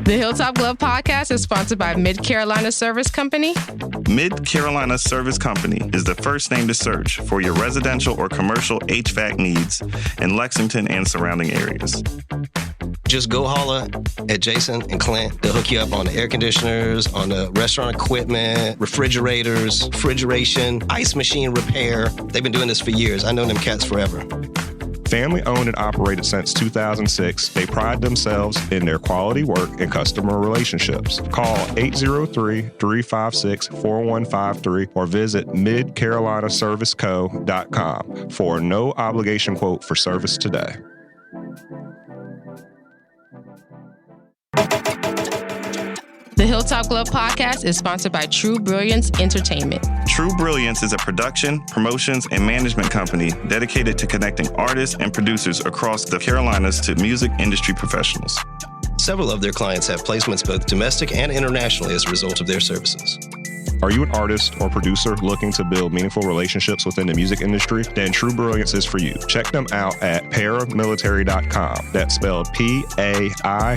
The Hilltop Glove Podcast is sponsored by Mid-Carolina Service Company. Mid-Carolina Service Company is the first name to search for your residential or commercial HVAC needs in Lexington and surrounding areas. Just go holler at Jason and Clint. They'll hook you up on the air conditioners, on the restaurant equipment, refrigerators, refrigeration, ice machine repair. They've been doing this for years. I know them cats forever. Family owned and operated since 2006, they pride themselves in their quality work and customer relationships. Call 803-356-4153 or visit midcarolinaserviceco.com for a no obligation quote for service today. The Hilltop Glove Podcast is sponsored by True Brilliance Entertainment. True Brilliance is a production, promotions, and management company dedicated to connecting artists and producers across the Carolinas to music industry professionals. Several of their clients have placements both domestic and internationally as a result of their services. Are you an artist or producer looking to build meaningful relationships within the music industry? Then True Brilliance is for you. Check them out at paramilitary.com. That's spelled P-A-I-R-A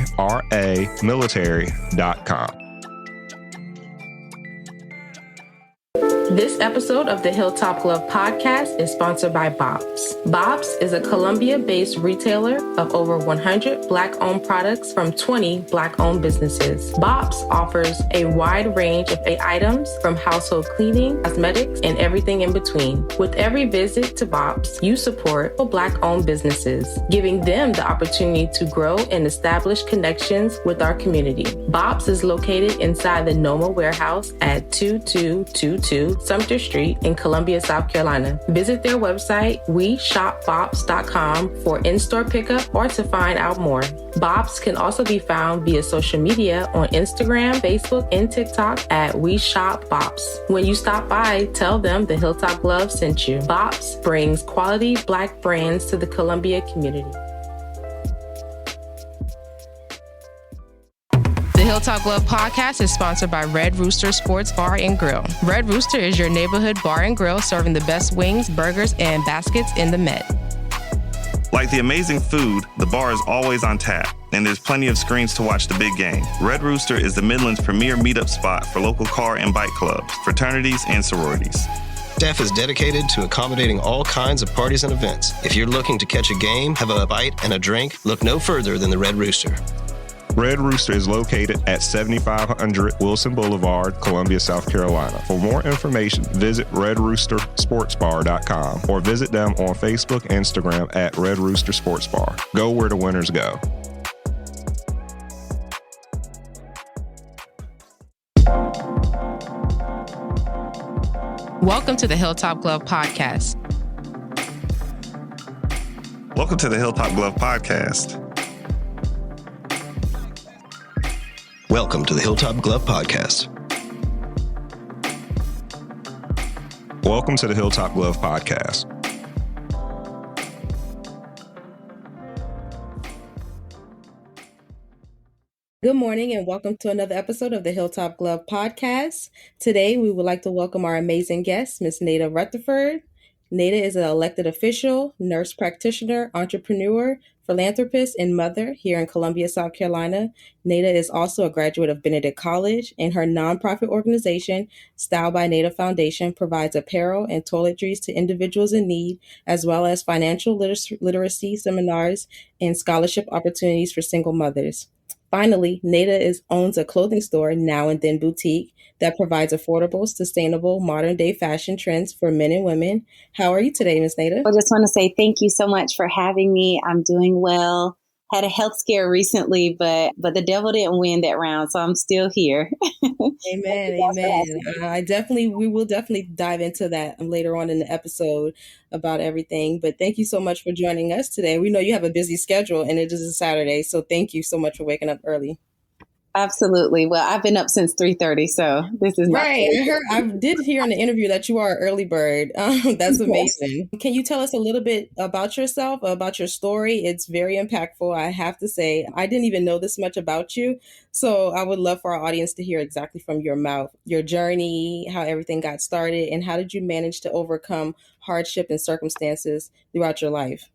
military.com. This episode of the Hilltop Glove Podcast is sponsored by Bob's. Bob's is a Columbia-based retailer of over 100 Black-owned products from 20 Black-owned businesses. Bob's offers a wide range of items from household cleaning, cosmetics, and everything in between. With every visit to Bob's, you support Black-owned businesses, giving them the opportunity to grow and establish connections with our community. Bob's is located inside the Noma warehouse at 2222 Sumter Street in Columbia, South Carolina. Visit their website, weshopbobs.com, for in-store pickup or to find out more. Bob's can also be found via social media on Instagram, Facebook, and TikTok at weshopbobs. When you stop by, tell them the Hilltop Glove sent you. Bob's brings quality Black brands to the Columbia community. The Hilltop Glove Podcast is sponsored by Red Rooster Sports Bar and Grill. Red Rooster is your neighborhood bar and grill serving the best wings, burgers, and baskets in the Met. Like the amazing food, the bar is always on tap, and there's plenty of screens to watch the big game. Red Rooster is the Midland's premier meetup spot for local car and bike clubs, fraternities, and sororities. Staff is dedicated to accommodating all kinds of parties and events. If you're looking to catch a game, have a bite, and a drink, look no further than the Red Rooster. Red Rooster is located at 7500 Wilson Boulevard, Columbia, South Carolina. For more information, visit redroostersportsbar.com or visit them on Facebook and Instagram at Red Rooster Sports Bar. Go where the winners go. Welcome to the Hilltop Glove Podcast. Welcome to the Hilltop Glove Podcast. Welcome to the Hilltop Glove Podcast. Welcome to the Hilltop Glove Podcast. Good morning and welcome to another episode of the Hilltop Glove Podcast. Today, we would like to welcome our amazing guest, Ms. Naida Rutherford. Naida is an elected official, nurse practitioner, entrepreneur, philanthropist, and mother here in Columbia, South Carolina. Naida is also a graduate of Benedict College, and her nonprofit organization, Style by Naida Foundation, provides apparel and toiletries to individuals in need, as well as financial literacy seminars and scholarship opportunities for single mothers. Finally, Naida owns a clothing store, Now and Then Boutique, that provides affordable, sustainable, modern-day fashion trends for men and women. How are you today, Ms. Naida? I just want to say thank you so much for having me. I'm doing well. Had a health scare recently, but the devil didn't win that round, so I'm still here. Amen. We will definitely dive into that later on in the episode about everything. But thank you so much for joining us today. We know you have a busy schedule and it is a Saturday, so thank you so much for waking up early. Absolutely. Well, I've been up since 3:30, so this is right. I did hear in the interview that you are an early bird. That's amazing. Yes. Can you tell us a little bit about yourself, about your story? It's very impactful. I have to say, I didn't even know this much about you. So I would love for our audience to hear exactly from your mouth, your journey, how everything got started, and how did you manage to overcome hardship and circumstances throughout your life?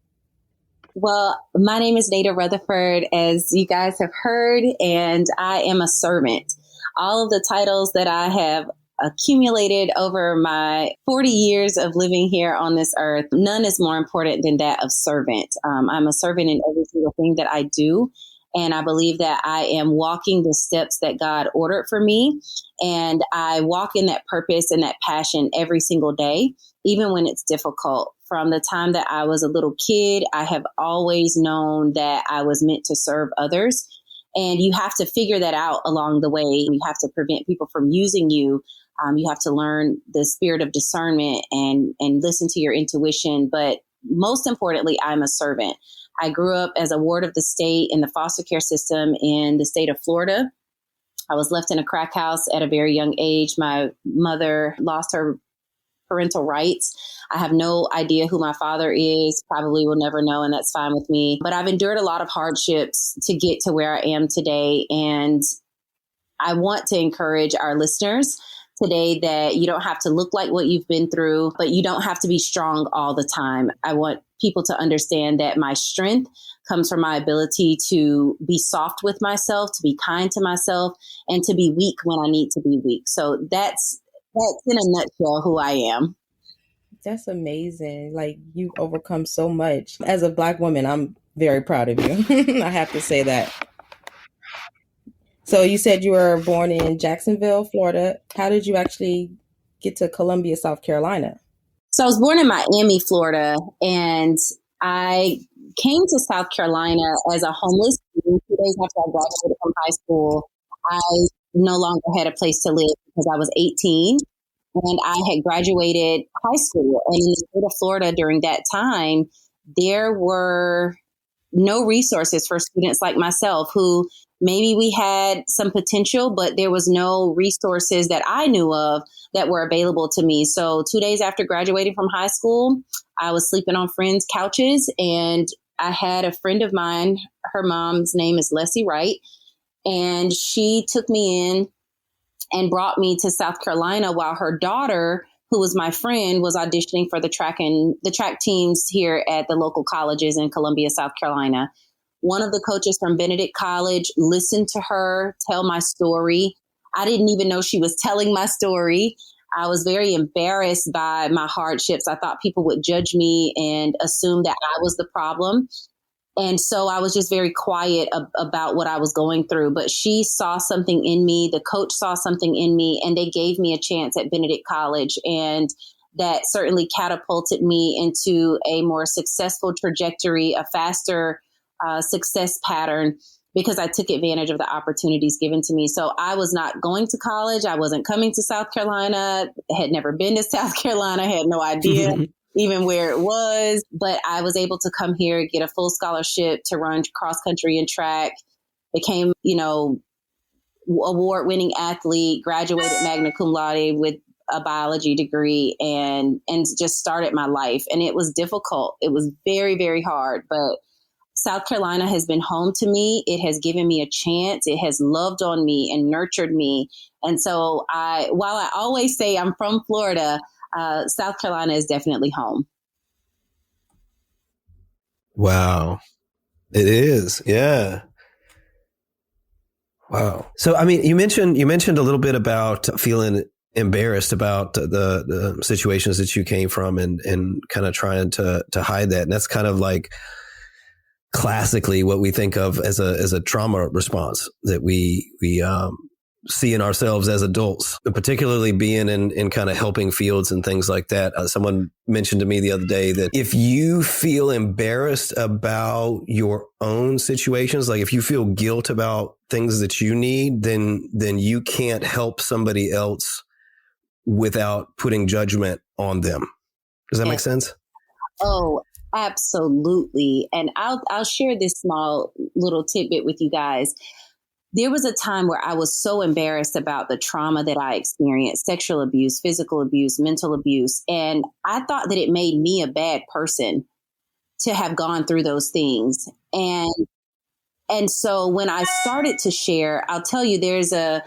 Well, my name is Naida Rutherford, as you guys have heard, and I am a servant. All of the titles that I have accumulated over my 40 years of living here on this earth, none is more important than that of servant. I'm a servant in every single thing that I do. And I believe that I am walking the steps that God ordered for me. And I walk in that purpose and that passion every single day, even when it's difficult. From the time that I was a little kid, I have always known that I was meant to serve others. And you have to figure that out along the way. You have to prevent people from using you. You have to learn the spirit of discernment and listen to your intuition. But most importantly, I'm a servant. I grew up as a ward of the state in the foster care system in the state of Florida. I was left in a crack house at a very young age. My mother lost her parental rights. I have no idea who my father is, probably will never know, and that's fine with me. But I've endured a lot of hardships to get to where I am today. And I want to encourage our listeners today that you don't have to look like what you've been through, but you don't have to be strong all the time. I want people to understand that my strength comes from my ability to be soft with myself, to be kind to myself, and to be weak when I need to be weak. So that's in a nutshell who I am. That's amazing. Like, you've overcome so much. As a Black woman, I'm very proud of you. I have to say that. So you said you were born in Jacksonville, Florida. How did you actually get to Columbia, South Carolina? So I was born in Miami, Florida, and I came to South Carolina as a homeless student. 2 days after I graduated from high school, I no longer had a place to live because I was 18 and I had graduated high school. And in the state of Florida during that time, there were no resources for students like myself who maybe we had some potential, but there was no resources that I knew of that were available to me. So 2 days after graduating from high school, I was sleeping on friends' couches, and I had a friend of mine, her mom's name is Leslie Wright, and she took me in and brought me to South Carolina while her daughter, who was my friend, was auditioning for the track teams here at the local colleges in Columbia, South Carolina. One of the coaches from Benedict College listened to her tell my story. I didn't even know she was telling my story. I was very embarrassed by my hardships. I thought people would judge me and assume that I was the problem. And so I was just very quiet about what I was going through. But she saw something in me. The coach saw something in me, and they gave me a chance at Benedict College. And that certainly catapulted me into a more successful trajectory, a faster success pattern, because I took advantage of the opportunities given to me. So I was not going to college. I wasn't coming to South Carolina, had never been to South Carolina, had no idea even where it was. But I was able to come here, get a full scholarship to run cross country and track, became, award-winning athlete, graduated magna cum laude with a biology degree, and just started my life. And it was difficult. It was very, very hard. But South Carolina has been home to me. It has given me a chance. It has loved on me and nurtured me. And so while I always say I'm from Florida, South Carolina is definitely home. Wow. It is. Yeah. Wow. So, I mean, you mentioned a little bit about feeling embarrassed about the situations that you came from and kind of trying to hide that. And that's kind of like classically what we think of as a trauma response that we see in ourselves as adults, particularly being in kind of helping fields and things like that. Someone mentioned to me the other day that if you feel embarrassed about your own situations, like if you feel guilt about things that you need, then you can't help somebody else without putting judgment on them. Does that make sense? Oh, absolutely. And I'll share this small little tidbit with you guys. There was a time where I was so embarrassed about the trauma that I experienced, sexual abuse, physical abuse, mental abuse. And I thought that it made me a bad person to have gone through those things. And so when I started to share, I'll tell you, there's a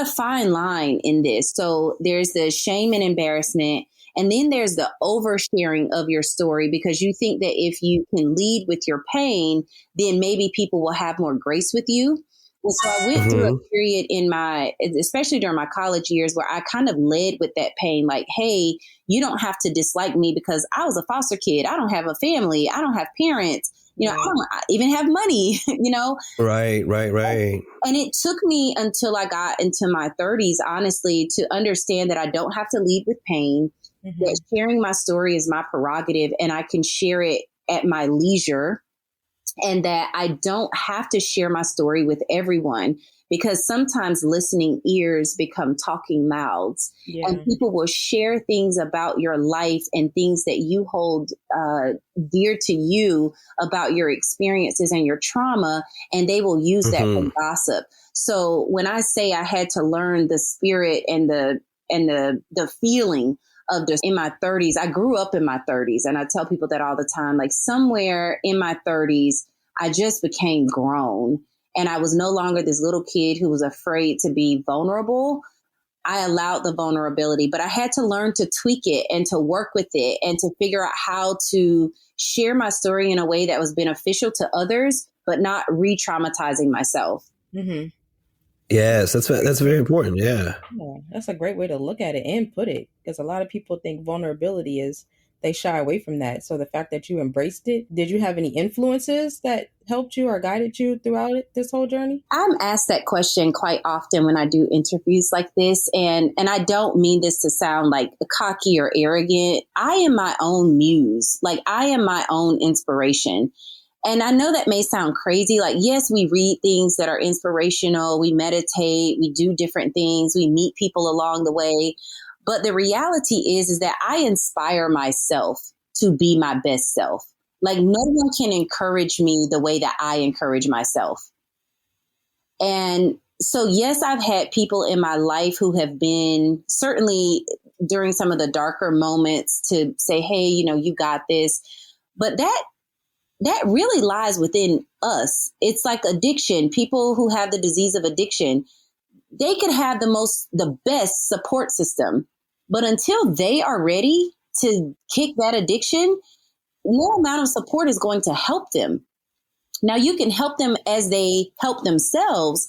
fine line in this. So there's the shame and embarrassment, And then there's the oversharing of your story because you think that if you can lead with your pain, then maybe people will have more grace with you. And so I went through a period especially during my college years, where I kind of led with that pain. Like, hey, you don't have to dislike me because I was a foster kid. I don't have a family. I don't have parents. I don't even have money, Right. And it took me until I got into my 30s, honestly, to understand that I don't have to lead with pain, that sharing my story is my prerogative and I can share it at my leisure, and that I don't have to share my story with everyone, because sometimes listening ears become talking mouths, and people will share things about your life and things that you hold dear to you about your experiences and your trauma, and they will use that for gossip. So when I say I had to learn the spirit and the feeling of just in my 30s, I grew up in my 30s, and I tell people that all the time, like somewhere in my 30s, I just became grown. And I was no longer this little kid who was afraid to be vulnerable. I allowed the vulnerability, but I had to learn to tweak it and to work with it and to figure out how to share my story in a way that was beneficial to others, but not re-traumatizing myself. Mm-hmm. Yes, that's very important. Yeah, that's a great way to look at it and put it, because a lot of people think vulnerability is, they shy away from that. So the fact that you embraced it, did you have any influences that helped you or guided you throughout this whole journey? I'm asked that question quite often when I do interviews like this. And I don't mean this to sound like cocky or arrogant. I am my own muse. Like, I am my own inspiration. And I know that may sound crazy. Like, yes, we read things that are inspirational. We meditate, we do different things. We meet people along the way. But the reality is that I inspire myself to be my best self. Like, no one can encourage me the way that I encourage myself. And so, yes, I've had people in my life who have been, certainly during some of the darker moments, to say, hey, you got this. But that really lies within us. It's like addiction. People who have the disease of addiction, they could have the best support system, but until they are ready to kick that addiction, no amount of support is going to help them. Now, you can help them as they help themselves.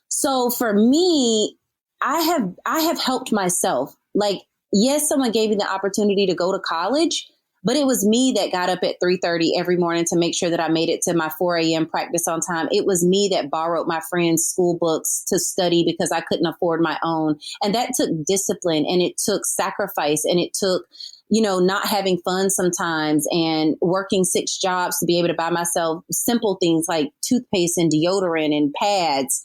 So for me, I have helped myself. Like, yes, someone gave me the opportunity to go to college, but it was me that got up at 3:30 every morning to make sure that I made it to my 4 a.m. practice on time. It was me that borrowed my friends' school books to study because I couldn't afford my own. And that took discipline, and it took sacrifice, and it took, not having fun sometimes, and working 6 jobs to be able to buy myself simple things like toothpaste and deodorant and pads.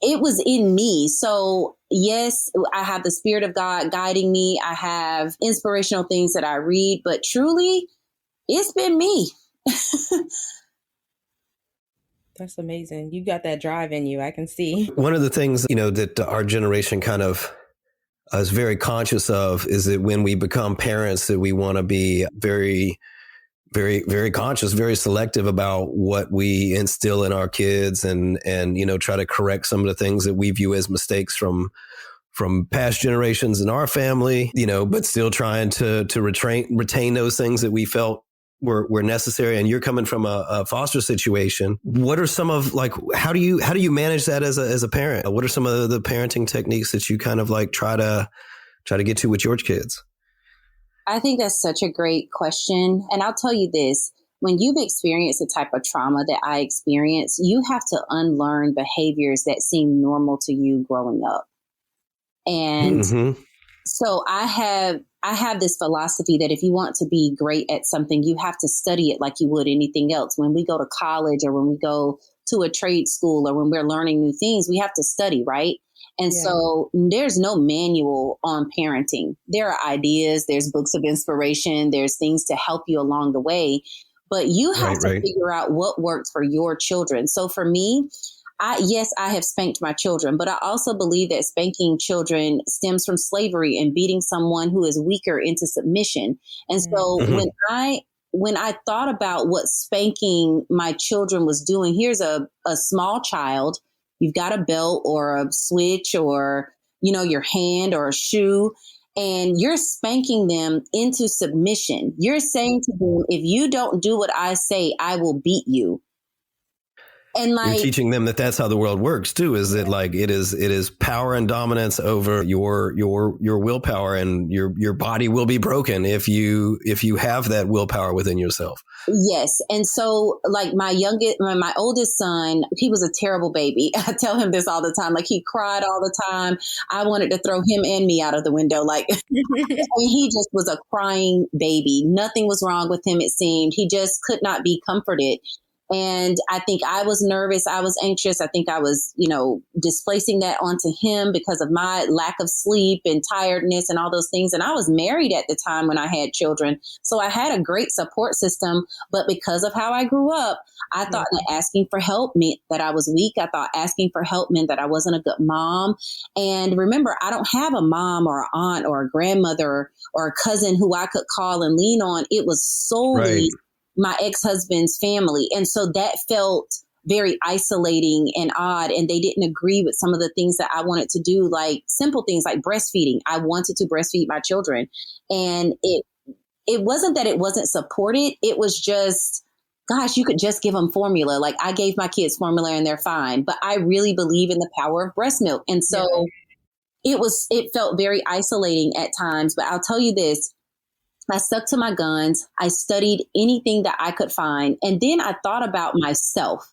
It was in me. So yes, I have the Spirit of God guiding me. I have inspirational things that I read, but truly, it's been me. That's amazing. You got that drive in you. I can see. One of the things, that our generation kind of is very conscious of is that when we become parents, that we want to be very, very, very conscious, very selective about what we instill in our kids, and try to correct some of the things that we view as mistakes from past generations in our family, but still trying to retain those things that we felt were necessary. And you're coming from a foster situation. What are some of, like, how do you manage that as a parent? What are some of the parenting techniques that you kind of like try to get to with your kids? I think that's such a great question. And I'll tell you this, when you've experienced the type of trauma that I experienced, you have to unlearn behaviors that seem normal to you growing up. And so I have this philosophy that if you want to be great at something, you have to study it like you would anything else. When we go to college, or when we go to a trade school, or when we're learning new things, we have to study, right? And so there's no manual on parenting. There are ideas, there's books of inspiration, there's things to help you along the way, but you have to figure out what works for your children. So for me, I have spanked my children, but I also believe that spanking children stems from slavery and beating someone who is weaker into submission. And so when I thought about what spanking my children was doing, here's a small child. You've got a belt or a switch or, your hand or a shoe. and you're spanking them into submission. You're saying to them, if you don't do what I say, I will beat you. And You're like, teaching them that that's how the world works too. Is that like it is power and dominance over your willpower, and your body will be broken if you have that willpower within yourself. yes. And so like my oldest son, he was a terrible baby. I tell him this all the time. Like, he cried all the time. I wanted to throw him and me out of the window. Like, I mean, he just was a crying baby. Nothing was wrong with him, it seemed. He just could not be comforted. And I think I was nervous. I was anxious. I think I was, displacing that onto him because of my lack of sleep and tiredness and all those things. And I was married at the time when I had children. So I had a great support system. But because of how I grew up, I thought that asking for help meant that I was weak. I thought asking for help meant that I wasn't a good mom. And remember, I don't have a mom or an aunt or a grandmother or a cousin who I could call and lean on. It was solely my ex-husband's family. And so that felt very isolating and odd. And they didn't agree with some of the things that I wanted to do, like simple things like breastfeeding. I wanted to breastfeed my children. And it wasn't that it wasn't supported. It was just, gosh, you could just give them formula. Like, I gave my kids formula and they're fine. But I really believe in the power of breast milk. And so it felt very isolating at times. But I'll tell you this. I stuck to my guns. I studied anything that I could find. And then I thought about myself.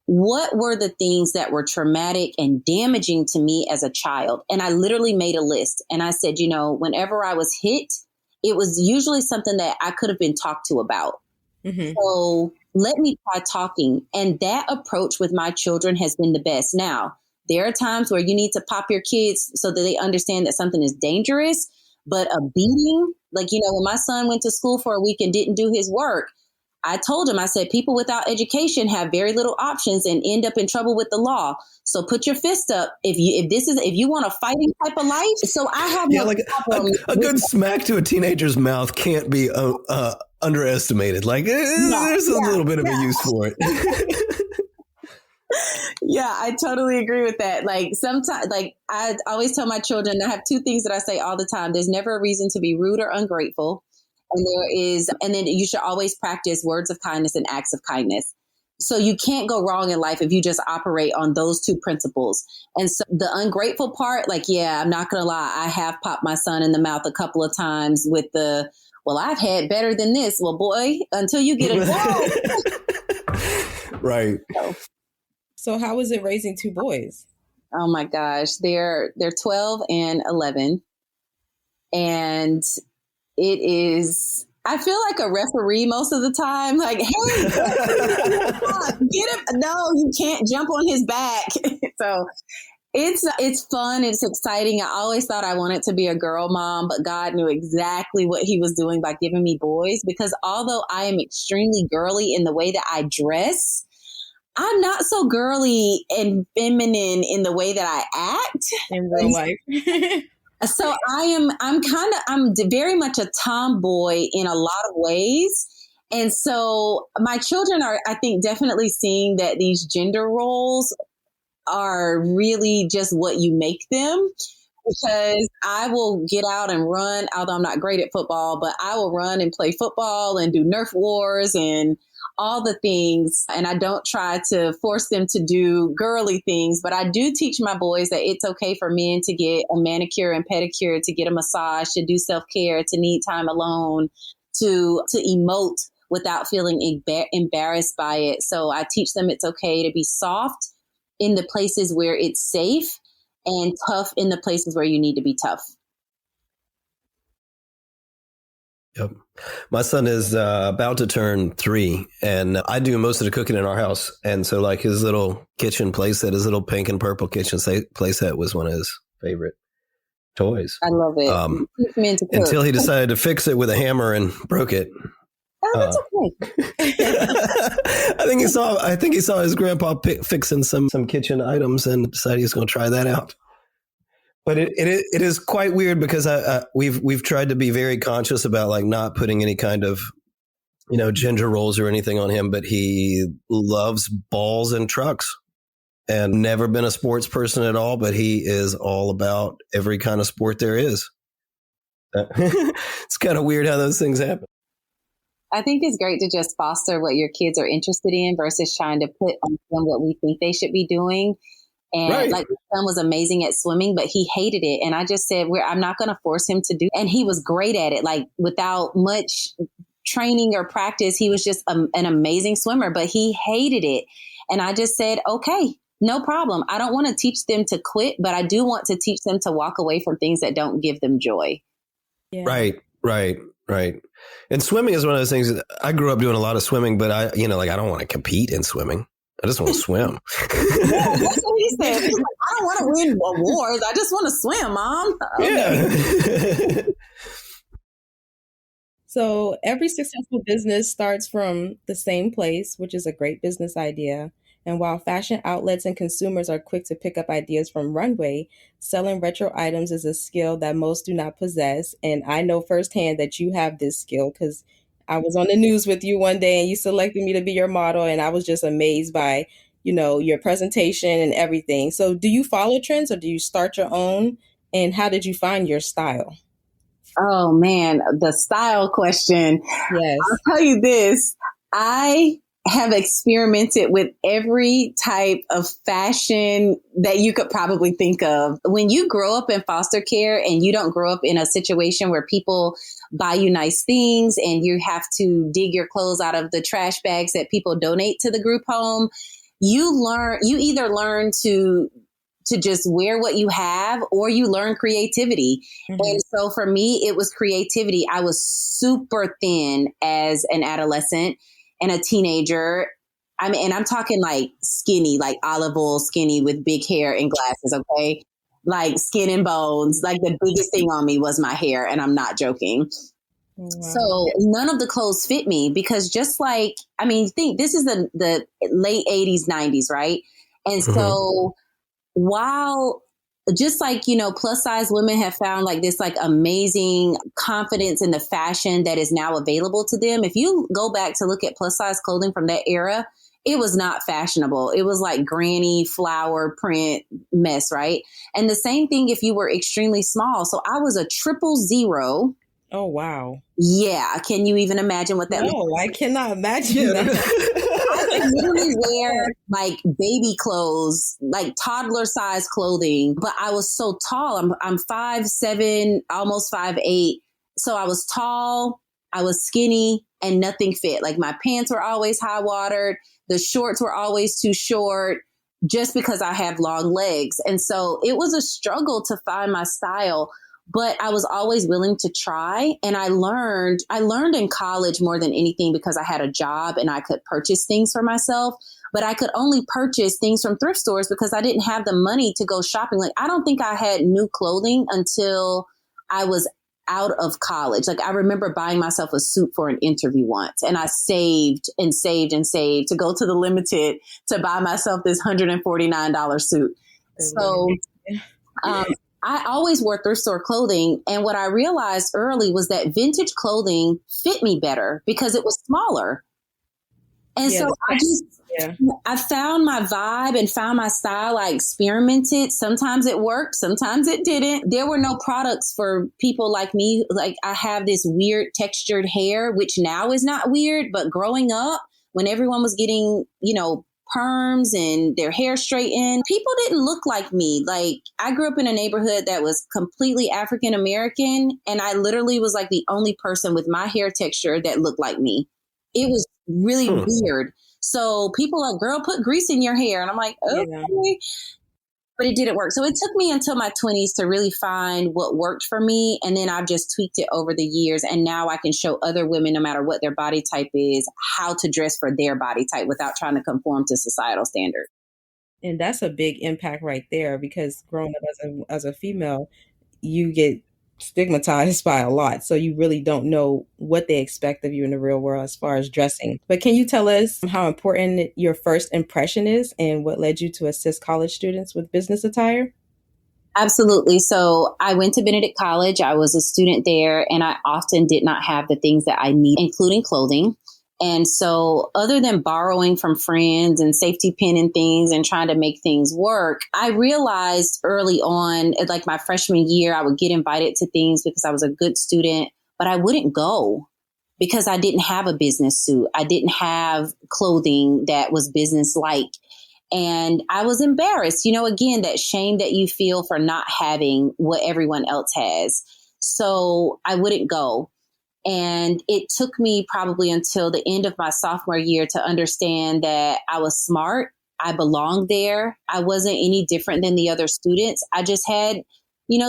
What were the things that were traumatic and damaging to me as a child? And I literally made a list. And I said, whenever I was hit, it was usually something that I could have been talked to about. Mm-hmm. So let me try talking. And that approach with my children has been the best. Now, there are times where you need to pop your kids so that they understand that something is dangerous. But a beating, like, when my son went to school for a week and didn't do his work, I told him, I said, people without education have very little options and end up in trouble with the law. So put your fist up if you want a fighting type of life. So I have a good smack to a teenager's mouth can't be underestimated. Like, there's a little bit of a use for it. Yeah, I totally agree with that. Like, sometimes, like, I always tell my children, I have two things that I say all the time. There's never a reason to be rude or ungrateful. And then you should always practice words of kindness and acts of kindness. So you can't go wrong in life if you just operate on those two principles. And so the ungrateful part, like, I'm not going to lie. I have popped my son in the mouth a couple of times with I've had better than this. Well, boy, until you get a job. Right. So how was it raising two boys? Oh my gosh. They're 12 and 11. And it is, I feel like a referee most of the time. Like, hey, get him. No, you can't jump on his back. So it's fun. It's exciting. I always thought I wanted to be a girl mom, but God knew exactly what he was doing by giving me boys, because although I am extremely girly in the way that I dress, I'm not so girly and feminine in the way that I act in real life. So I'm very much a tomboy in a lot of ways. And so my children are, I think, definitely seeing that these gender roles are really just what you make them. Because I will get out and run, although I'm not great at football, but I will run and play football and do Nerf wars and all the things. And I don't try to force them to do girly things, but I do teach my boys that it's okay for men to get a manicure and pedicure, to get a massage, to do self-care, to need time alone, to emote without feeling embarrassed by it. So I teach them it's okay to be soft in the places where it's safe and tough in the places where you need to be tough. Yep. My son is about to turn 3, and I do most of the cooking in our house. And so, like, his little kitchen playset, his little pink and purple kitchen playset was one of his favorite toys. I love it. Until he decided to fix it with a hammer and broke it. Oh, that's okay. I think he saw his grandpa fixing some kitchen items and decided he's going to try that out. But it is quite weird because we've tried to be very conscious about, like, not putting any kind of, gender roles or anything on him. But he loves balls and trucks, and never been a sports person at all. But he is all about every kind of sport there is. It's kind of weird how those things happen. I think it's great to just foster what your kids are interested in versus trying to put on them what we think they should be doing. And Right. like, my son was amazing at swimming, but he hated it. And I just said, I'm not going to force him to do it. And he was great at it. Like, without much training or practice, he was just an amazing swimmer, but he hated it. And I just said, okay, no problem. I don't want to teach them to quit, but I do want to teach them to walk away from things that don't give them joy. Yeah. Right. And swimming is one of those things that I grew up doing a lot of swimming, but I don't want to compete in swimming. I just want to swim. Yeah, that's what he said. He's like, I don't want to win awards. I just want to swim, Mom. Okay. Yeah. So every successful business starts from the same place, which is a great business idea. And while fashion outlets and consumers are quick to pick up ideas from runway, selling retro items is a skill that most do not possess. And I know firsthand that you have this skill because I was on the news with you one day and you selected me to be your model. And I was just amazed by, your presentation and everything. So do you follow trends or do you start your own? And how did you find your style? Oh man, the style question. Yes. I'll tell you this. I have experimented with every type of fashion that you could probably think of. When you grow up in foster care and you don't grow up in a situation where people buy you nice things and you have to dig your clothes out of the trash bags that people donate to the group home, you either learn to just wear what you have or you learn creativity. Mm-hmm. And so for me, it was creativity. I was super thin as an adolescent and a teenager. And I'm talking like skinny, like olive oil skinny with big hair and glasses. Okay. Like skin and bones. Like the biggest thing on me was my hair. And I'm not joking. Wow. So none of the clothes fit me because think this is the late 80s, 90s, right? And so while just like, plus size women have found like this like amazing confidence in the fashion that is now available to them. If you go back to look at plus size clothing from that era, it was not fashionable. It was like granny flower print mess, right? And the same thing if you were extremely small. So I was a 000. Oh, wow. Yeah. Can you even imagine what that No, I cannot imagine that. I could literally wear like baby clothes, like toddler size clothing, but I was so tall. I'm 5'7", almost 5'8". So I was tall, I was skinny, and nothing fit. Like my pants were always high watered. The shorts were always too short just because I have long legs. And so it was a struggle to find my style. But I was always willing to try. And I learned in college more than anything because I had a job and I could purchase things for myself. But I could only purchase things from thrift stores because I didn't have the money to go shopping. Like, I don't think I had new clothing until I was out of college. Like, I remember buying myself a suit for an interview once, and I saved and saved and saved to go to the Limited to buy myself this $149 suit. So, I always wore thrift store clothing. And what I realized early was that vintage clothing fit me better because it was smaller. And so I found my vibe and found my style. I experimented. Sometimes it worked. Sometimes it didn't. There were no products for people like me. Like, I have this weird textured hair, which now is not weird, but growing up when everyone was getting, perms and their hair straightened, people didn't look like me. Like, I grew up in a neighborhood that was completely African American, and I literally was like the only person with my hair texture that looked like me. It was really weird. So people are like, girl, put grease in your hair. And I'm like, okay. Yeah. But it didn't work. So it took me until my 20s to really find what worked for me. And then I've just tweaked it over the years. And now I can show other women, no matter what their body type is, how to dress for their body type without trying to conform to societal standards. And that's a big impact right there, because growing up as a female, you get stigmatized by a lot. So you really don't know what they expect of you in the real world as far as dressing. But can you tell us how important your first impression is and what led you to assist college students with business attire? Absolutely. So I went to Benedict College. I was a student there, and I often did not have the things that I need, including clothing. And so other than borrowing from friends and safety pinning things and trying to make things work, I realized early on, like my freshman year, I would get invited to things because I was a good student, but I wouldn't go because I didn't have a business suit. I didn't have clothing that was business-like. And I was embarrassed, again, that shame that you feel for not having what everyone else has. So I wouldn't go. And it took me probably until the end of my sophomore year to understand that I was smart. I belonged there. I wasn't any different than the other students. I just had,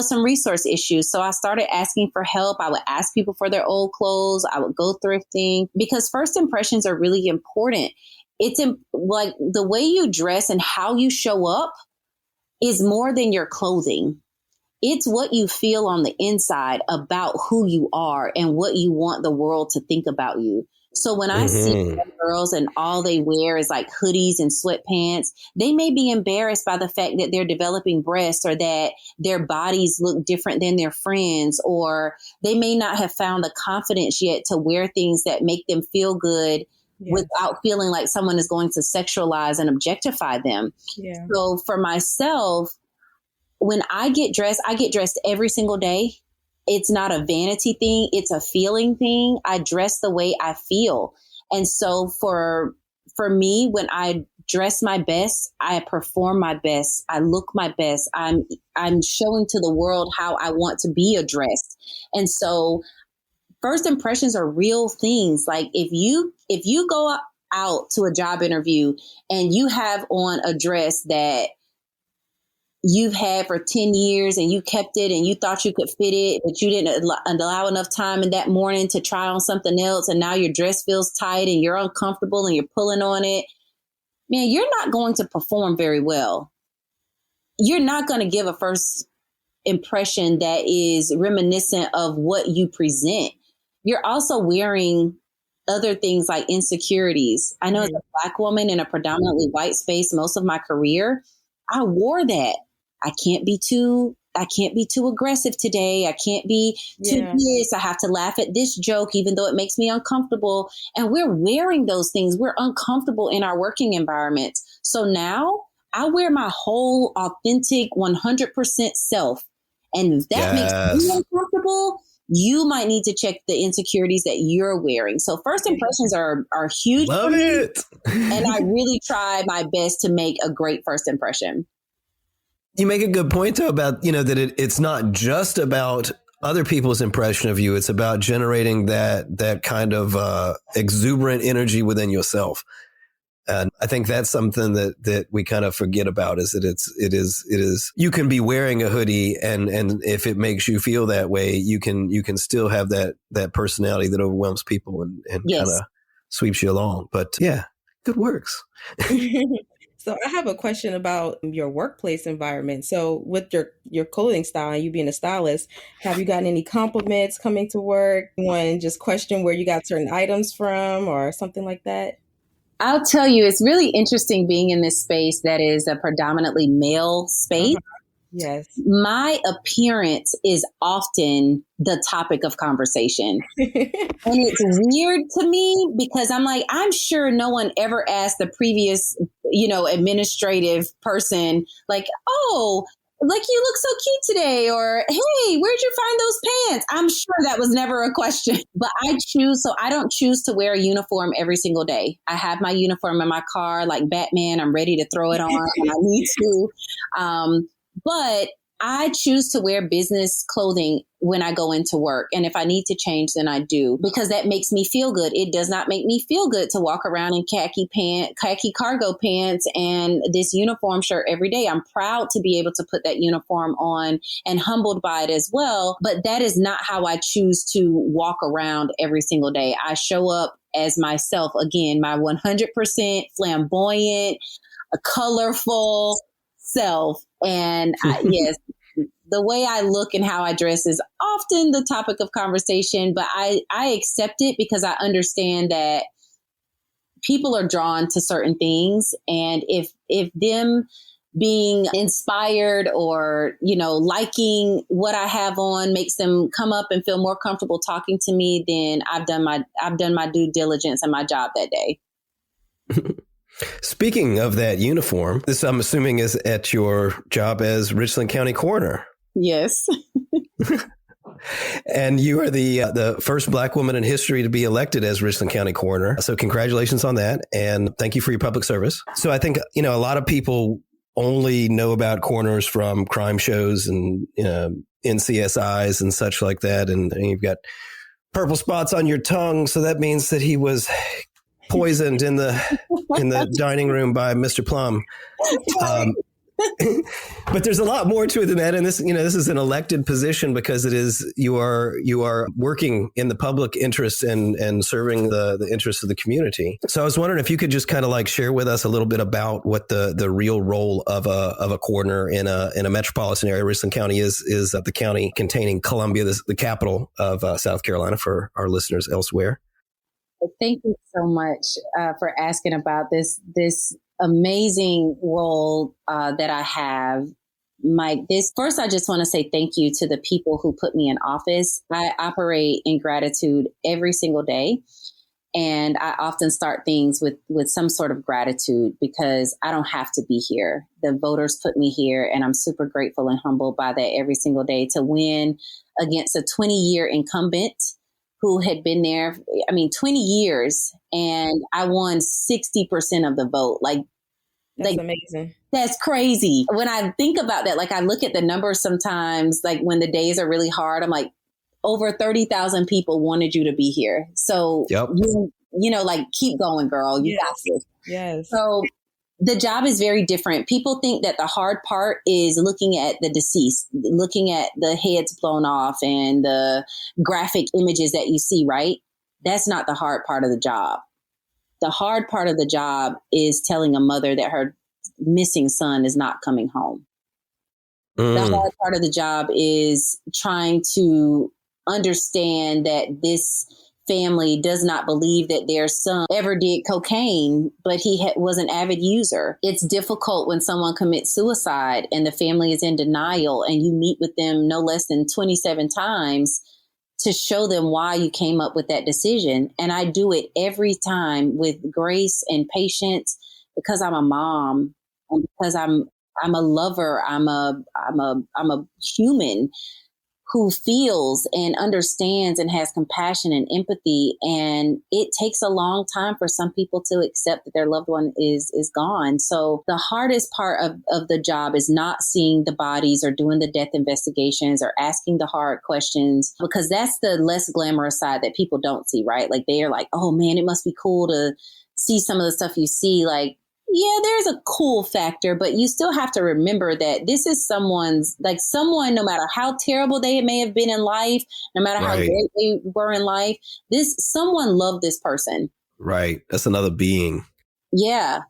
some resource issues. So I started asking for help. I would ask people for their old clothes. I would go thrifting because first impressions are really important. It's like the way you dress and how you show up is more than your clothing. It's what you feel on the inside about who you are and what you want the world to think about you. So when I see girls and all they wear is like hoodies and sweatpants, they may be embarrassed by the fact that they're developing breasts or that their bodies look different than their friends, or they may not have found the confidence yet to wear things that make them feel good. Yes. Without feeling like someone is going to sexualize and objectify them. Yeah. So for myself, when I get dressed every single day. It's not a vanity thing. It's a feeling thing. I dress the way I feel. And so for me, when I dress my best, I perform my best. I look my best. I'm showing to the world how I want to be addressed. And so first impressions are real things. Like if you go out to a job interview and you have on a dress that you've had for 10 years and you kept it and you thought you could fit it, but you didn't allow enough time in that morning to try on something else. And now your dress feels tight and you're uncomfortable and you're pulling on it. Man, you're not going to perform very well. You're not going to give a first impression that is reminiscent of what you present. You're also wearing other things like insecurities. I know as a Black woman in a predominantly white space, most of my career, I wore that. I can't be too aggressive today. I can't be too this. I have to laugh at this joke, even though it makes me uncomfortable. And we're wearing those things. We're uncomfortable in our working environments. So now I wear my whole authentic 100% self. And if that makes you uncomfortable, you might need to check the insecurities that you're wearing. So first impressions are huge. Love it. And I really try my best to make a great first impression. You make a good point, though, about, that it's not just about other people's impression of you. It's about generating that kind of exuberant energy within yourself. And I think that's something that we kind of forget about is that it is you can be wearing a hoodie and if it makes you feel that way, you can still have that personality that overwhelms people and kind of sweeps you along. But yeah, good works. So I have a question about your workplace environment. So with your clothing style and you being a stylist, have you gotten any compliments coming to work? Anyone just question where you got certain items from or something like that? I'll tell you, it's really interesting being in this space that is a predominantly male space. Yes. My appearance is often the topic of conversation. And it's weird to me because I'm like, I'm sure no one ever asked the previous, administrative person like, oh, like you look so cute today, or hey, where'd you find those pants? I'm sure that was never a question, but I don't choose to wear a uniform every single day. I have my uniform in my car like Batman. I'm ready to throw it on when I need to. But I choose to wear business clothing when I go into work. And if I need to change, then I do, because that makes me feel good. It does not make me feel good to walk around in khaki cargo pants and this uniform shirt every day. I'm proud to be able to put that uniform on and humbled by it as well. But that is not how I choose to walk around every single day. I show up as myself, again, my 100% flamboyant, colorful self. And yes, the way I look and how I dress is often the topic of conversation, but I accept it because I understand that people are drawn to certain things. And if them being inspired or, liking what I have on makes them come up and feel more comfortable talking to me, then I've done my due diligence and my job that day. Speaking of that uniform, this I'm assuming is at your job as Richland County Coroner. Yes. And you are the first Black woman in history to be elected as Richland County Coroner. So congratulations on that. And thank you for your public service. So I think, a lot of people only know about coroners from crime shows and NCSIs and such like that. And you've got purple spots on your tongue. So that means that he was poisoned in the dining room by Mr. Plum. But there's a lot more to it than that. And this is an elected position because you are working in the public interest and serving the interests of the community. So I was wondering if you could just kind of like share with us a little bit about what the real role of a coroner in a metropolitan area. Richland County is the county containing Columbia, the capital of South Carolina for our listeners elsewhere. Thank you so much for asking about this amazing role that I have, Mike. First, I just want to say thank you to the people who put me in office. I operate in gratitude every single day. And I often start things with some sort of gratitude because I don't have to be here. The voters put me here, and I'm super grateful and humbled by that every single day to win against a 20-year incumbent who had been there, 20 years, and I won 60% of the vote. That's amazing. That's crazy. When I think about that, I look at the numbers sometimes, when the days are really hard, I'm like, over 30,000 people wanted you to be here. So, yep. Keep going, girl. You got this. Yes. So the job is very different. People think that the hard part is looking at the deceased, looking at the heads blown off and the graphic images that you see, right? That's not the hard part of the job. The hard part of the job is telling a mother that her missing son is not coming home. The hard part of the job is trying to understand that this family does not believe that their son ever did cocaine, but he was an avid user. It's difficult when someone commits suicide and the family is in denial and you meet with them no less than 27 times to show them why you came up with that decision. And I do it every time with grace and patience because I'm a mom and because I'm a lover. I'm a human who feels and understands and has compassion and empathy. And it takes a long time for some people to accept that their loved one is gone. So the hardest part of the job is not seeing the bodies or doing the death investigations or asking the hard questions, because that's the less glamorous side that people don't see, right? They are like, oh man, it must be cool to see some of the stuff you see. Yeah, there's a cool factor, but you still have to remember that this is someone, no matter how terrible they may have been in life, no matter how great they were in life, someone loved this person. Right. That's another being. Yeah.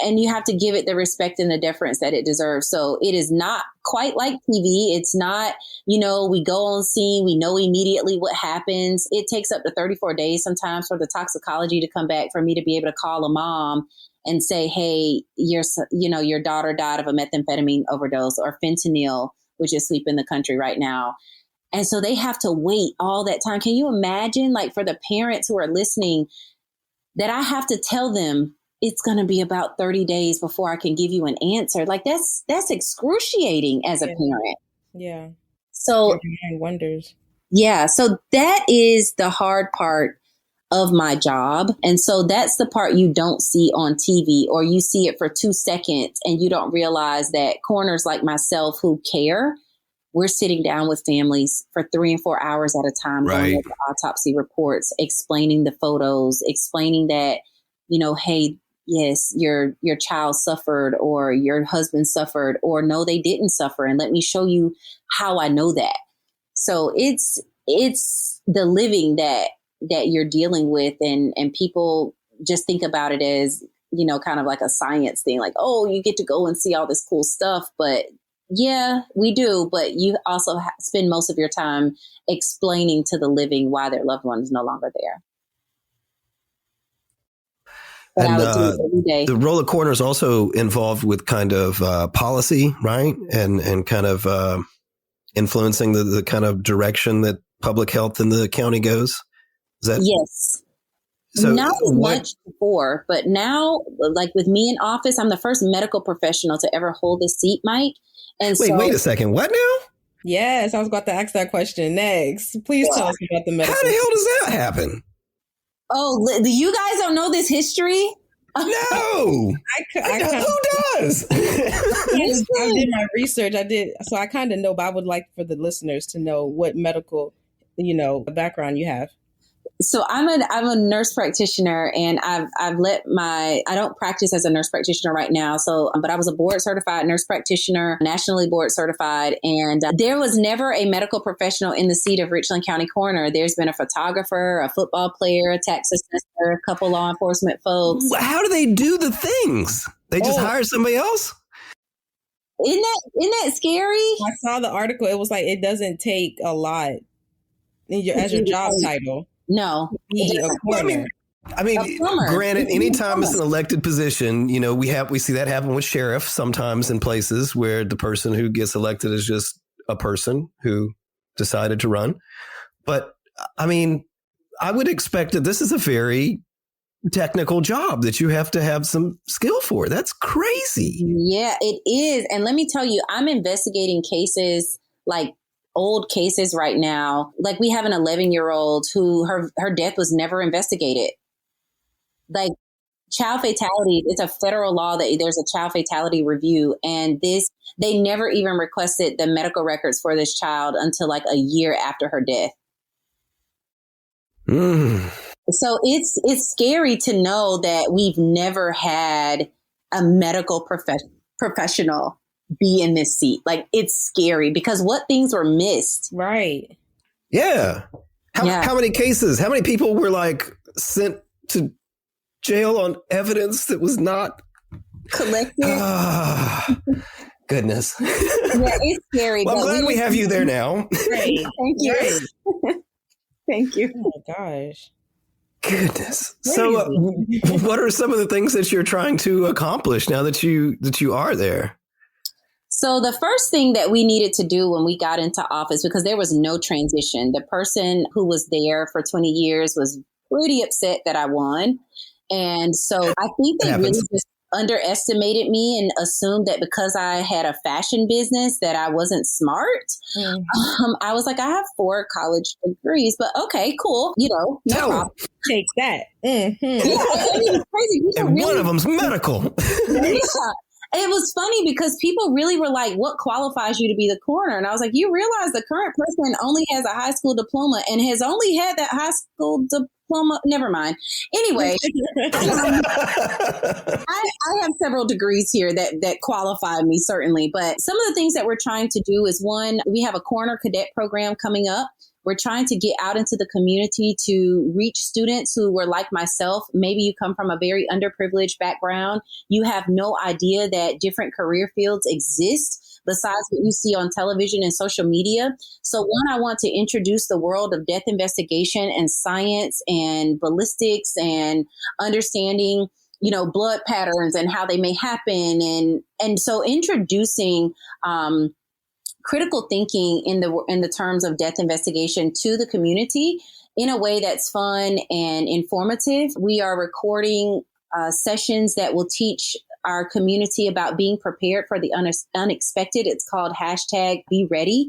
And you have to give it the respect and the deference that it deserves. So it is not quite like TV. It's not, we go on scene, we know immediately what happens. It takes up to 34 days sometimes for the toxicology to come back for me to be able to call a mom and say, hey, your daughter died of a methamphetamine overdose or fentanyl, which is sweeping the country right now. And so they have to wait all that time. Can you imagine, for the parents who are listening, that I have to tell them it's going to be about 30 days before I can give you an answer? That's excruciating as a parent. Yeah. So your mind wonders. Yeah. So that is the hard part of my job. And so that's the part you don't see on TV, or you see it for 2 seconds and you don't realize that coroners like myself who care, we're sitting down with families for 3 and 4 hours at a time, going over autopsy reports, explaining the photos, explaining that, hey, yes, your child suffered or your husband suffered, or no, they didn't suffer. And let me show you how I know that. So it's the living that you're dealing with, and people just think about it as, kind of like a science thing, oh, you get to go and see all this cool stuff. But yeah, we do. But you also spend most of your time explaining to the living why their loved one is no longer there. But And I would do it every day. the role of coroner is also involved with kind of policy, right? And kind of influencing the kind of direction that public health in the county goes. Is that Yes. so? Not as much before, but now, like with me in office, I'm the first medical professional to ever hold this seat, Mike. And Wait a second. What now? Yes, I was about to ask that question next. Please tell us about the medical. How the hell does that happen? Oh, you guys don't know this history? No. Who does? I did my research. So I kind of know, but I would like for the listeners to know what medical, background you have. So I'm a nurse practitioner, and I don't practice as a nurse practitioner right now. But I was a board certified nurse practitioner, nationally board certified, and there was never a medical professional in the seat of Richland County coroner. There's been a photographer, a football player, a tax assessor, a couple law enforcement folks. How do they do the things? They just hire somebody else? Isn't that scary? I saw the article. It was like, it doesn't take a lot as your job title. No. I mean, granted, anytime it's an elected position, we see that happen with sheriff sometimes in places where the person who gets elected is just a person who decided to run. But I mean, I would expect that this is a very technical job that you have to have some skill for. That's crazy. Yeah, it is. And let me tell you, I'm investigating cases like old cases right now. Like we have an 11-year-old who her death was never investigated. Like child fatality, it's a federal law that there's a child fatality review, and they never even requested the medical records for this child until like a year after her death. So it's scary to know that we've never had a medical professional be in this seat. Like it's scary because what things were missed. Right. Yeah. How many cases, how many people were like sent to jail on evidence that was not collected? Goodness. Yeah, it's scary. Well, I'm glad we have you there now. Right. Thank you. Right. Thank you. Oh my gosh. Goodness. So what are some of the things that you're trying to accomplish now that you are there? So the first thing that we needed to do when we got into office, because there was no transition, the person who was there for 20 years was pretty upset that I won. And so I think they really just underestimated me and assumed that because I had a fashion business that I wasn't smart. I was like, I have 4 college degrees, but okay, cool. No problem. Take that. Mm-hmm. Yeah, I mean, it's crazy. And one of them's medical. Yeah. It was funny because people really were like, what qualifies you to be the coroner? And I was like, you realize the current person only has a high school diploma and has only had that high school diploma. Never mind. Anyway, I have several degrees here that qualify me, certainly. But some of the things that we're trying to do is, one, we have a coroner cadet program coming up. We're trying to get out into the community to reach students who were like myself. Maybe you come from a very underprivileged background. You have no idea that different career fields exist besides what you see on television and social media. So one, I want to introduce the world of death investigation and science and ballistics and understanding, blood patterns and how they may happen. And so introducing, critical thinking in the terms of death investigation to the community in a way that's fun and informative. We are recording sessions that will teach our community about being prepared for the unexpected. It's called #BeReady.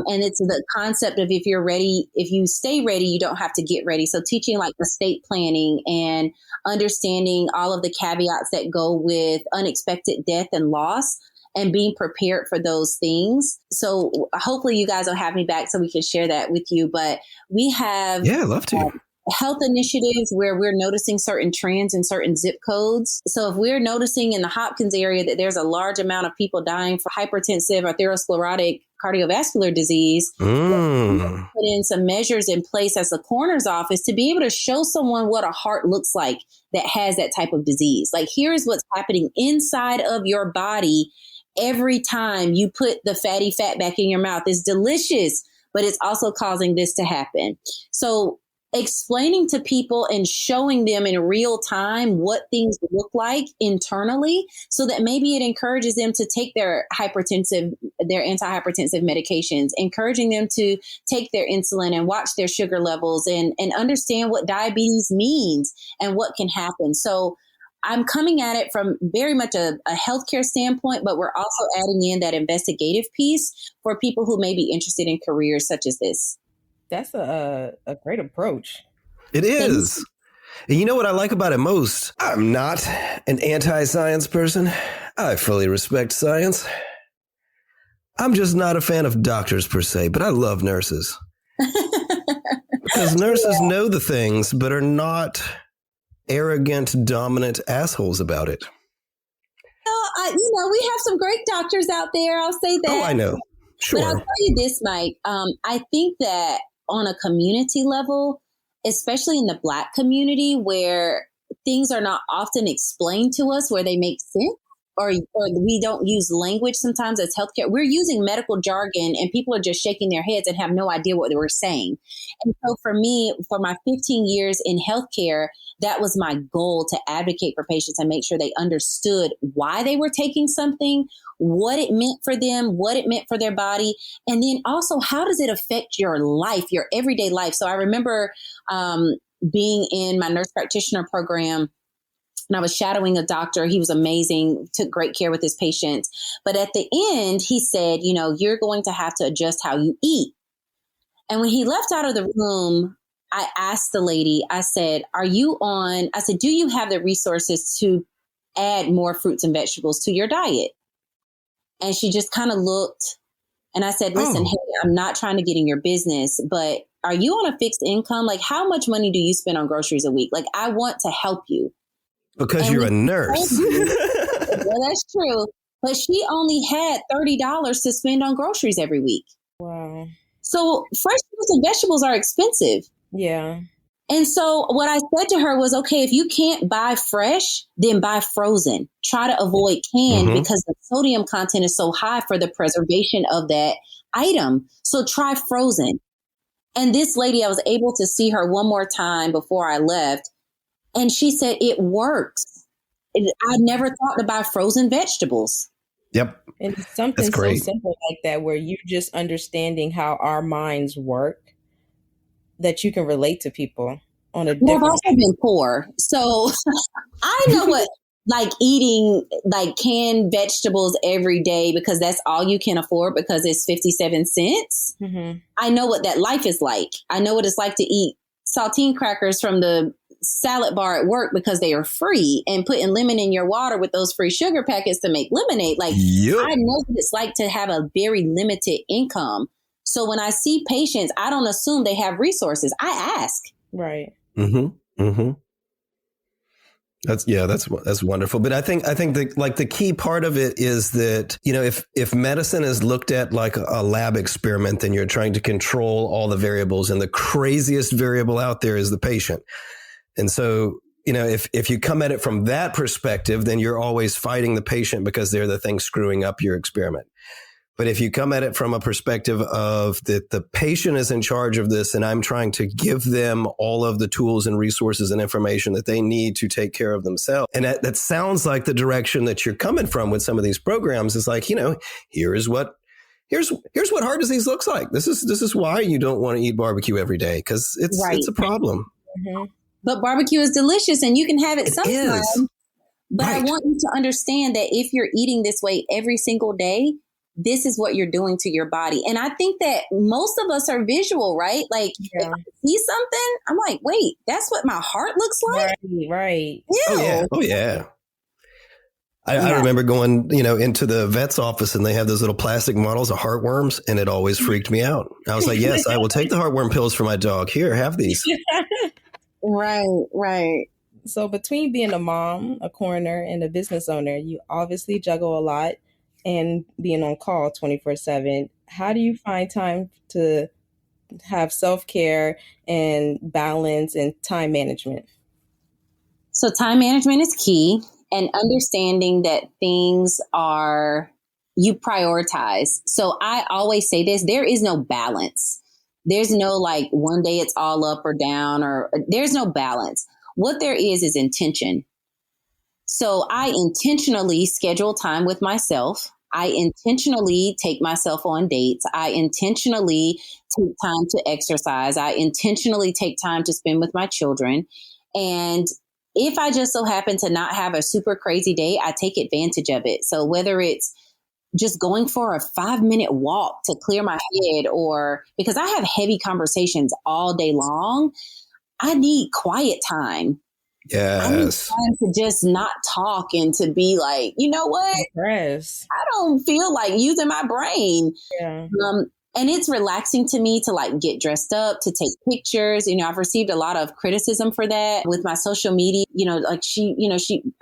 And it's the concept of if you're ready, if you stay ready, you don't have to get ready. So teaching like estate planning and understanding all of the caveats that go with unexpected death and loss, and being prepared for those things. So hopefully you guys will have me back so we can share that with you. But we have I'd love to. Health initiatives where we're noticing certain trends in certain zip codes. So if we're noticing in the Hopkins area that there's a large amount of people dying for hypertensive or atherosclerotic cardiovascular disease, we put in some measures in place as the coroner's office to be able to show someone what a heart looks like that has that type of disease. Like, here's what's happening inside of your body every time you put the fatty fat back in your mouth. It's delicious, but it's also causing this to happen. So explaining to people and showing them in real time what things look like internally, so that maybe it encourages them to take their antihypertensive medications, encouraging them to take their insulin and watch their sugar levels and understand what diabetes means and what can happen. So I'm coming at it from very much a healthcare standpoint, but we're also adding in that investigative piece for people who may be interested in careers such as this. That's a great approach. It is. And you know what I like about it most? I'm not an anti-science person. I fully respect science. I'm just not a fan of doctors per se, but I love nurses. Because nurses know the things, but are not arrogant, dominant assholes about it. We have some great doctors out there. I'll say that. Oh, I know. Sure. But I'll tell you this, Mike. I think that on a community level, especially in the Black community, where things are not often explained to us, where they make sense, or we don't use language sometimes as healthcare. We're using medical jargon and people are just shaking their heads and have no idea what we're saying. And so for me, for my 15 years in healthcare, that was my goal, to advocate for patients and make sure they understood why they were taking something, what it meant for them, what it meant for their body, and then also how does it affect your life, your everyday life. So I remember being in my nurse practitioner program, and I was shadowing a doctor. He was amazing, took great care with his patients. But at the end, he said, you're going to have to adjust how you eat. And when he left out of the room, I asked the lady, I said, do you have the resources to add more fruits and vegetables to your diet? And she just kind of looked, and I said, listen, Hey, I'm not trying to get in your business, but are you on a fixed income? Like, how much money do you spend on groceries a week? Like, I want to help you. Because you're a nurse. Well, that's true. But she only had $30 to spend on groceries every week. Wow. So fresh fruits and vegetables are expensive. Yeah. And so what I said to her was, okay, if you can't buy fresh, then buy frozen. Try to avoid canned because the sodium content is so high for the preservation of that item. So try frozen. And this lady, I was able to see her one more time before I left. And she said, it works. I never thought to buy frozen vegetables. Yep. And it's something so simple like that, where you just understanding how our minds work, that you can relate to people on a different. I've also been poor. So I know what eating canned vegetables every day, because that's all you can afford, because it's 57 cents. Mm-hmm. I know what that life is like. I know what it's like to eat saltine crackers from the salad bar at work because they are free, and putting lemon in your water with those free sugar packets to make lemonade. I know what it's like to have a very limited income. So when I see patients, I don't assume they have resources. I ask. Right. Mm-hmm. Mm-hmm. That's wonderful. But I think the key part of it is that, if medicine is looked at like a lab experiment, then you're trying to control all the variables, and the craziest variable out there is the patient. And so, if you come at it from that perspective, then you're always fighting the patient because they're the thing screwing up your experiment. But if you come at it from a perspective of that the patient is in charge of this, and I'm trying to give them all of the tools and resources and information that they need to take care of themselves. And that sounds like the direction that you're coming from with some of these programs. Is like, here's what heart disease looks like. This is why you don't want to eat barbecue every day, because it's a problem. Mm-hmm. But barbecue is delicious, and you can have it sometimes. But right. I want you to understand that if you're eating this way every single day, this is what you're doing to your body. And I think that most of us are visual, right? Like, if I see something, I'm like, wait, that's what my heart looks like? Right. Ew. Oh, yeah. I remember going, into the vet's office, and they have those little plastic models of heartworms, and it always freaked me out. I was like, yes, I will take the heartworm pills for my dog. Here, have these. Right. So between being a mom, a coroner, and a business owner, you obviously juggle a lot, and being on call 24/7. How do you find time to have self-care and balance and time management? So time management is key, and understanding that things you prioritize. So I always say this, there is no balance. There's no like one day it's all up or down, or there's no balance. What there is intention. So I intentionally schedule time with myself. I intentionally take myself on dates. I intentionally take time to exercise. I intentionally take time to spend with my children. And if I just so happen to not have a super crazy day, I take advantage of it. So whether it's just going for a 5-minute walk to clear my head, or because I have heavy conversations all day long, I need quiet time. Yes. I need time to just not talk and to be like, you know what? Yes. I don't feel like using my brain. Yeah. And it's relaxing to me to like get dressed up, to take pictures. You know, I've received a lot of criticism for that with my social media. You know, like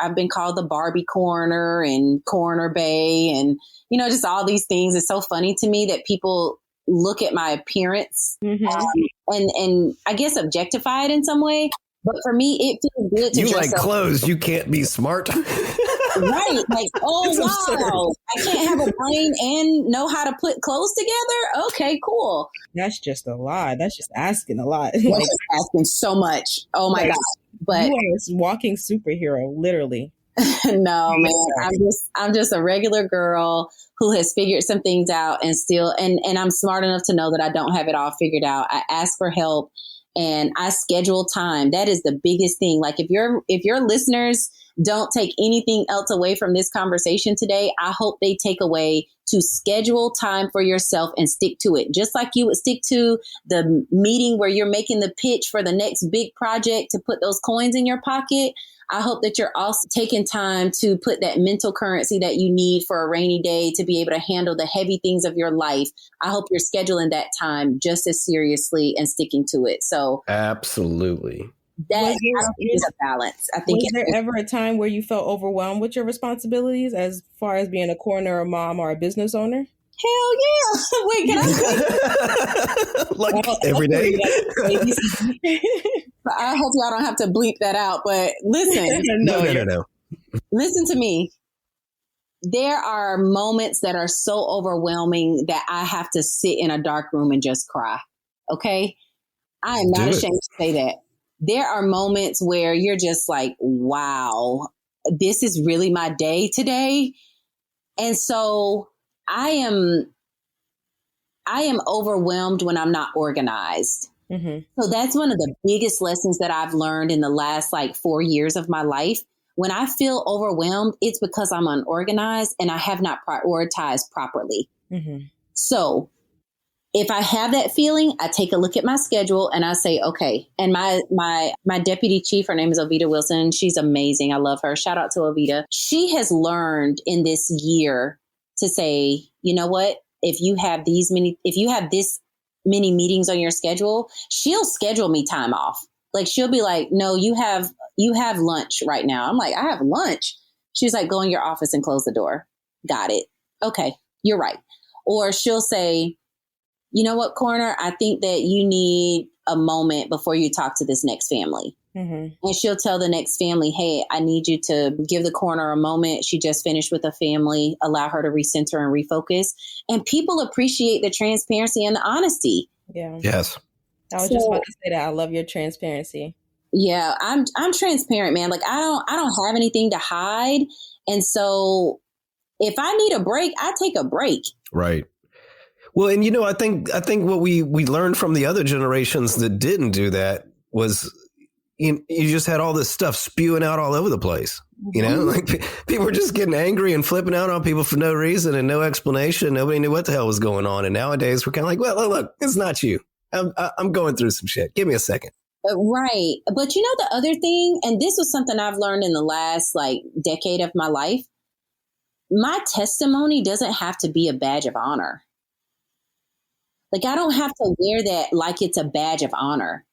I've been called the Barbie corner and corner bay and, you know, just all these things. It's so funny to me that people look at my appearance and I guess objectify it in some way. But for me, it feels good to you dress like up. clothes. You can't be smart. Right. Like, oh, wow. I can't have a brain and know how to put clothes together. Okay, cool. That's just a lot. That's just asking a lot. That's just asking so much. Oh my God. But you are a walking superhero, literally. No, man. I'm just a regular girl who has figured some things out and still, and I'm smart enough to know that I don't have it all figured out. I ask for help and I schedule time. That is the biggest thing. Like if your listeners don't take anything else away from this conversation today, I hope they take away to schedule time for yourself and stick to it. Just like you would stick to the meeting where you're making the pitch for the next big project to put those coins in your pocket. I hope that you're also taking time to put that mental currency that you need for a rainy day to be able to handle the heavy things of your life. I hope you're scheduling that time just as seriously and sticking to it. So absolutely. That is a balance. I think. Was there ever a time where you felt overwhelmed with your responsibilities as far as being a corner, a mom, or a business owner? Hell yeah. Wait, can I? Like every day. I hope y'all don't have to bleep that out, but listen. No. Listen to me. There are moments that are so overwhelming that I have to sit in a dark room and just cry. Okay? I am not ashamed to say that. There are moments where you're just like, wow, this is really my day today. And so I am overwhelmed when I'm not organized. Mm-hmm. So that's one of the biggest lessons that I've learned in the last 4 years of my life. When I feel overwhelmed, it's because I'm unorganized and I have not prioritized properly. Mm-hmm. So if I have that feeling, I take a look at my schedule and I say, okay. And my deputy chief, her name is Ovita Wilson. She's amazing. I love her. Shout out to Ovita. She has learned in this year to say, you know what? If you have this many meetings on your schedule, she'll schedule me time off. Like she'll be like, no, you have lunch right now. I'm like, I have lunch. She's like, go in your office and close the door. Got it. Okay. You're right. Or she'll say, you know what, Corner, I think that you need a moment before you talk to this next family. Mm-hmm. And she'll tell the next family, hey, I need you to give the Corner a moment. She just finished with a family, allow her to recenter and refocus. And people appreciate the transparency and the honesty. Yeah. Yes. I was just about to say that. I love your transparency. Yeah, I'm transparent, man. Like I don't have anything to hide. And so if I need a break, I take a break. Right. Well, and I think what we learned from the other generations that didn't do that was you just had all this stuff spewing out all over the place. Mm-hmm. Like people were just getting angry and flipping out on people for no reason and no explanation. Nobody knew what the hell was going on. And nowadays we're kind of like, well, look, it's not you. I'm going through some shit. Give me a second. Right. But the other thing, and this was something I've learned in the last decade of my life, my testimony doesn't have to be a badge of honor. Like, I don't have to wear that like it's a badge of honor.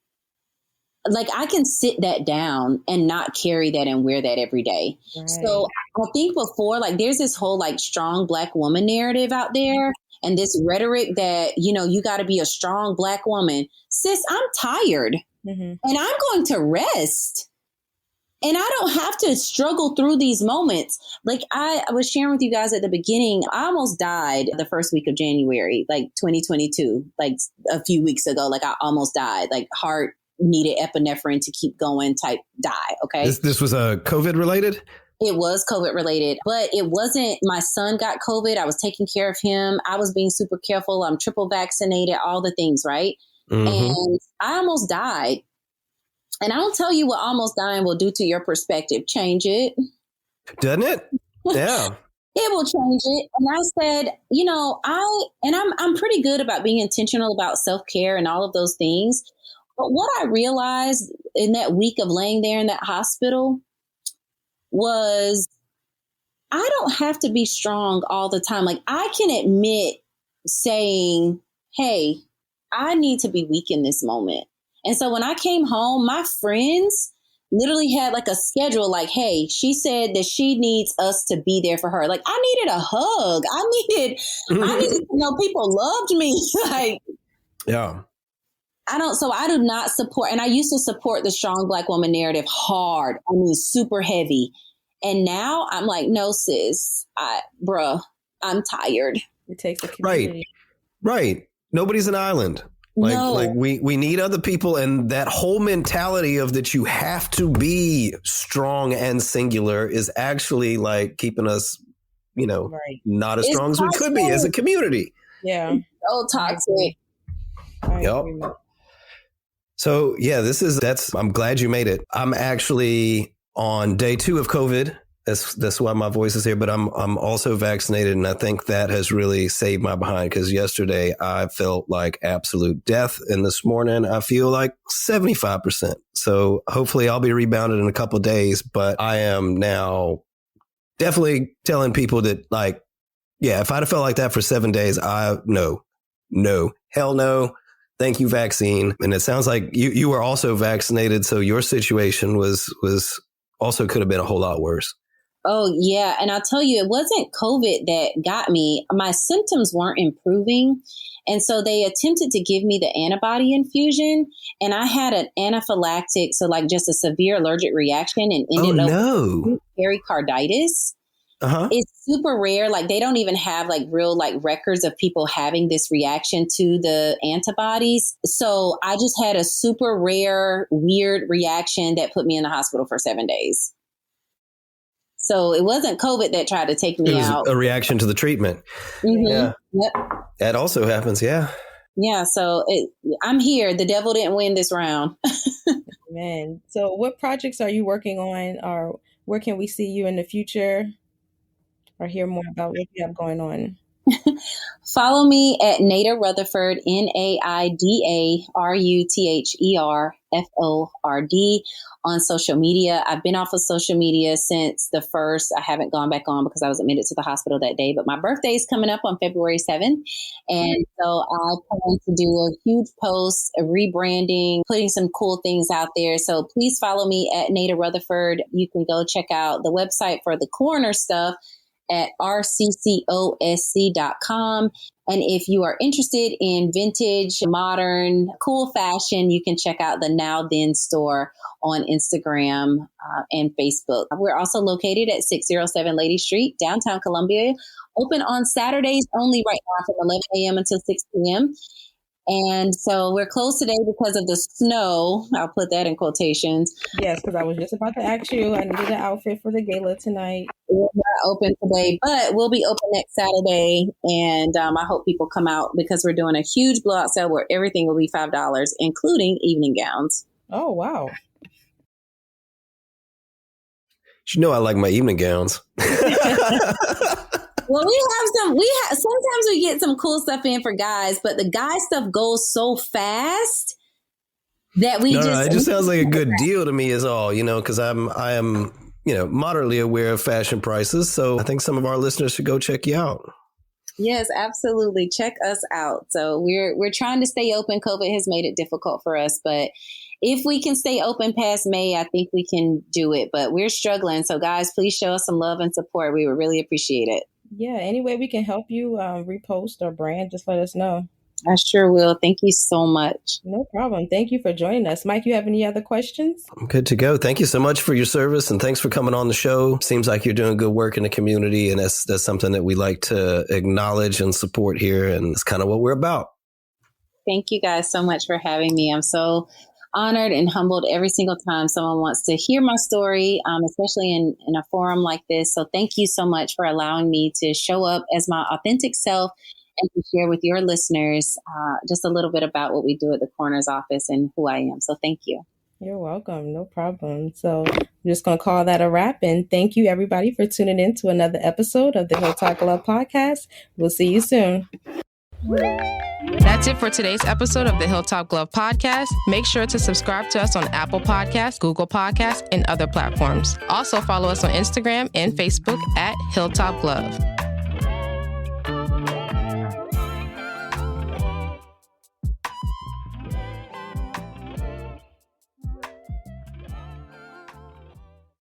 Like, I can sit that down and not carry that and wear that every day. Right. So I think before, there's this whole strong Black woman narrative out there and this rhetoric that, you got to be a strong Black woman. Sis, I'm tired and I'm going to rest. And I don't have to struggle through these moments. Like I was sharing with you guys at the beginning, I almost died the first week of January, like 2022, like a few weeks ago. Like I almost died, like heart needed epinephrine to keep going type die. Okay. This was COVID related? It was COVID related, but it wasn't. My son got COVID. I was taking care of him. I was being super careful. I'm triple vaccinated, all the things, right? Mm-hmm. And I almost died. And I'll tell you what almost dying will do to your perspective. Change it. Doesn't it? Yeah. It will change it. And I said, I'm pretty good about being intentional about self-care and all of those things. But what I realized in that week of laying there in that hospital was I don't have to be strong all the time. Like I can admit saying, hey, I need to be weak in this moment. And so when I came home, my friends literally had like a schedule like, hey, she said that she needs us to be there for her. Like I needed a hug. I needed to know people loved me. Like, yeah. I do not support, and I used to support the strong Black woman narrative hard. I mean, super heavy. And now I'm like, no, sis, I'm tired. It takes a community. Right. Nobody's an island. Like we need other people, and that whole mentality of that you have to be strong and singular is actually like keeping us, not as strong as we could be as a community. Yeah. So toxic. Yep. So yeah, I'm glad you made it. I'm actually on day 2 of COVID. That's why my voice is here, but I'm also vaccinated, and I think that has really saved my behind, because yesterday I felt like absolute death, and this morning I feel like 75%. So hopefully I'll be rebounded in a couple of days, but I am now definitely telling people that, like, yeah, if I'd have felt like that for 7 days, no, hell no. Thank you, vaccine. And it sounds like you were also vaccinated, so your situation was also could have been a whole lot worse. Oh, yeah. And I'll tell you, it wasn't COVID that got me. My symptoms weren't improving. And so they attempted to give me the antibody infusion, and I had an anaphylactic, so like just a severe allergic reaction, and ended up with pericarditis. Uh-huh. It's super rare. Like they don't even have like real like records of people having this reaction to the antibodies. So I just had a super rare, weird reaction that put me in the hospital for 7 days. So it wasn't COVID that tried to take me out. A reaction to the treatment. Mm-hmm. Yeah. Yep. That also happens. Yeah. Yeah. So I'm here. The devil didn't win this round. Man. So what projects are you working on, or where can we see you in the future, or hear more about what you have going on? Follow me at Naida Rutherford, NAIDA on social media. I've been off of social media since the 1st. I haven't gone back on because I was admitted to the hospital that day, but my birthday is coming up on February 7th. And so I plan to do a huge post, a rebranding, putting some cool things out there. So please follow me at Naida Rutherford. You can go check out the website for the coroner stuff at rccosc.com. And if you are interested in vintage, modern, cool fashion, you can check out the Now Then store on Instagram and Facebook. We're also located at 607 Lady Street, downtown Columbia, open on Saturdays only right now from 11 a.m. until 6 p.m. And so we're closed today because of the snow. I'll put that in quotations. Yes, because I was just about to ask you. I needed an outfit for the gala tonight. We're not open today, but we'll be open next Saturday. And I hope people come out because we're doing a huge blowout sale where everything will be $5, including evening gowns. Oh, wow. You know I like my evening gowns. Well, sometimes we get some cool stuff in for guys, but the guy stuff goes so fast that it just sounds like a good deal to me is all, because I am, moderately aware of fashion prices. So I think some of our listeners should go check you out. Yes, absolutely. Check us out. So we're trying to stay open. COVID has made it difficult for us, but if we can stay open past May, I think we can do it, but we're struggling. So guys, please show us some love and support. We would really appreciate it. Yeah. Any way we can help you repost or brand, just let us know. I sure will. Thank you so much. No problem. Thank you for joining us. Mike, you have any other questions? I'm good to go. Thank you so much for your service, and thanks for coming on the show. Seems like you're doing good work in the community, and that's something that we like to acknowledge and support here, and it's kind of what we're about. Thank you guys so much for having me. I'm so honored and humbled every single time someone wants to hear my story, especially in a forum like this. So thank you so much for allowing me to show up as my authentic self and to share with your listeners just a little bit about what we do at the coroner's office and who I am. So thank you. You're welcome. No problem. So I'm just going to call that a wrap. And thank you, everybody, for tuning in to another episode of the Hilltop Glove Podcast. We'll see you soon. That's it for today's episode of the Hilltop Glove Podcast. Make sure to subscribe to us on Apple Podcasts, Google Podcasts, and other platforms. Also follow us on Instagram and Facebook at Hilltop Glove.